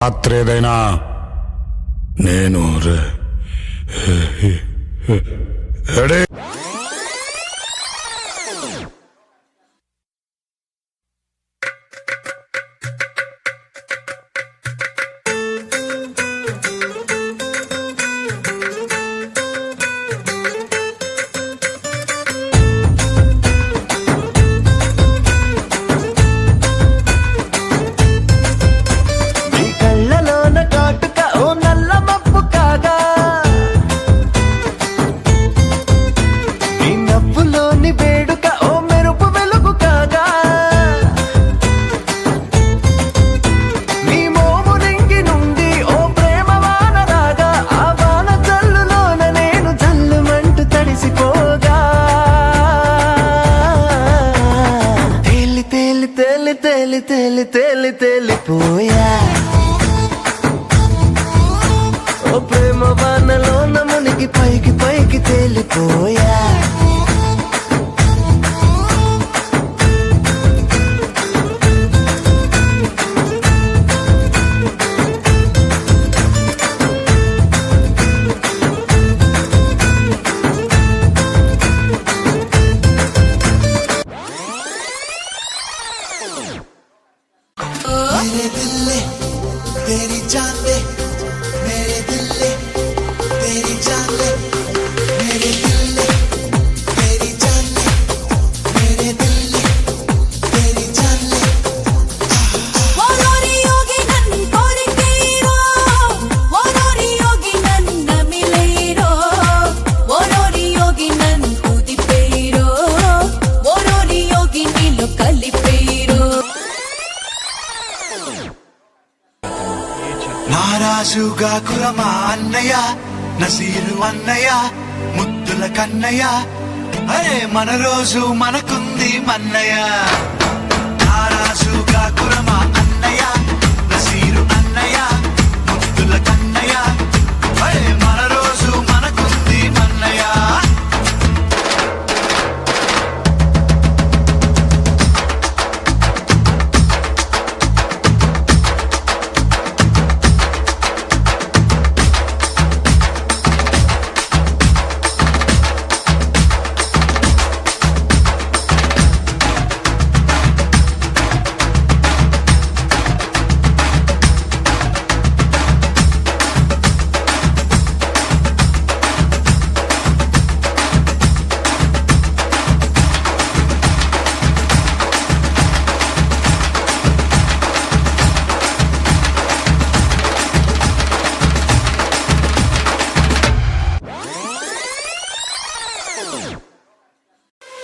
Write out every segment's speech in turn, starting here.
రాత్రేదైనా నేను రెడీ. తేలిపోయా ఓ ప్రేమ వానలో నమునికి పైకి పైకి తేలిపోయా मेरे दिल तेरी जान ले मेरे दिल तेरी जान ले मेरे दिल तेरी जान ले मेरे दिल तेरी जान ले ఓరోరి యోగి నన్ను కోరికైరో ఓరోరి యోగి నన్ను మిలైరో ఓరోరి యోగి నన్ను కుదిపైరో ఓరోరి యోగి నీలో కలిపైరో నారాజుగా కురమా అన్నయ్య నసీరు అన్నయ్య ముద్దుల కన్నయ్య అరే మన రోజు మనకుంది మన్నయ్య నారాజుగా కురమా అన్నయ్య నసీరు అన్నయ్య ముద్దుల కన్నయ్య అరే మన రోజు మనకుంది మన్నయ్య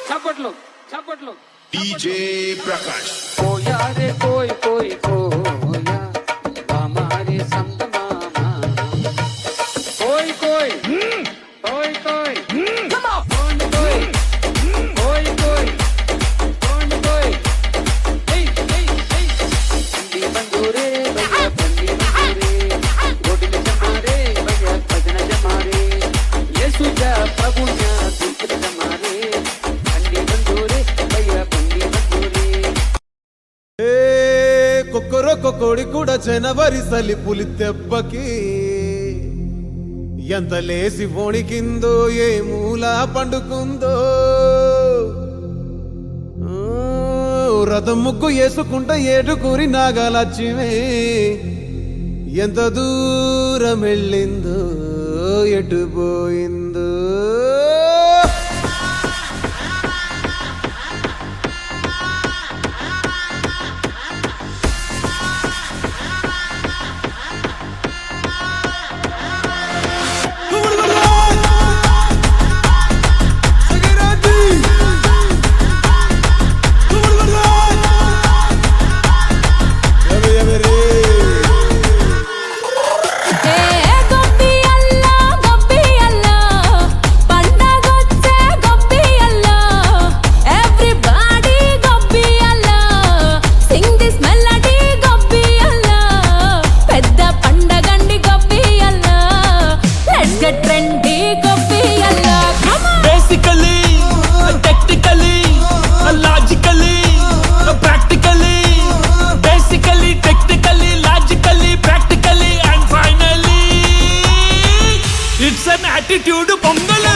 చప్పట్లు చప్పట్లు డీజే ప్రకాష్ కోయా రే కోయ్ కోయ్ కోయా హమారే సంత మామా కోయ్ కోయ్ కోయ్ కోయ్ కమ్ ఆన్ కోయ్ కోయ్ కోయ్ కోయ్ ఏయ్ ఏయ్ ఏయ్ బండి బందూరే భయ్యా బండి బందూరే రోడ్డు में जमारे भैया भजन जमारे यीशु जा प्रभु जा दूसरे जमारे బండి బందూరే భయ్యా బండి బందూరే కొక్కరొక్క కోడి కూడా జనవరి సలి పులి దెబ్బకి ఎంత లేసి వణికిందో ఏ మూల పండుకుందో రథం ముగ్గు వేసుకుంట ఏడుకూరి నాగలక్ష్మి ఎంత దూరం వెళ్ళిందో ఎటు పోయిందో ఏ గొప్పి అల్లా యాటిట్యూడ్ పొంగలు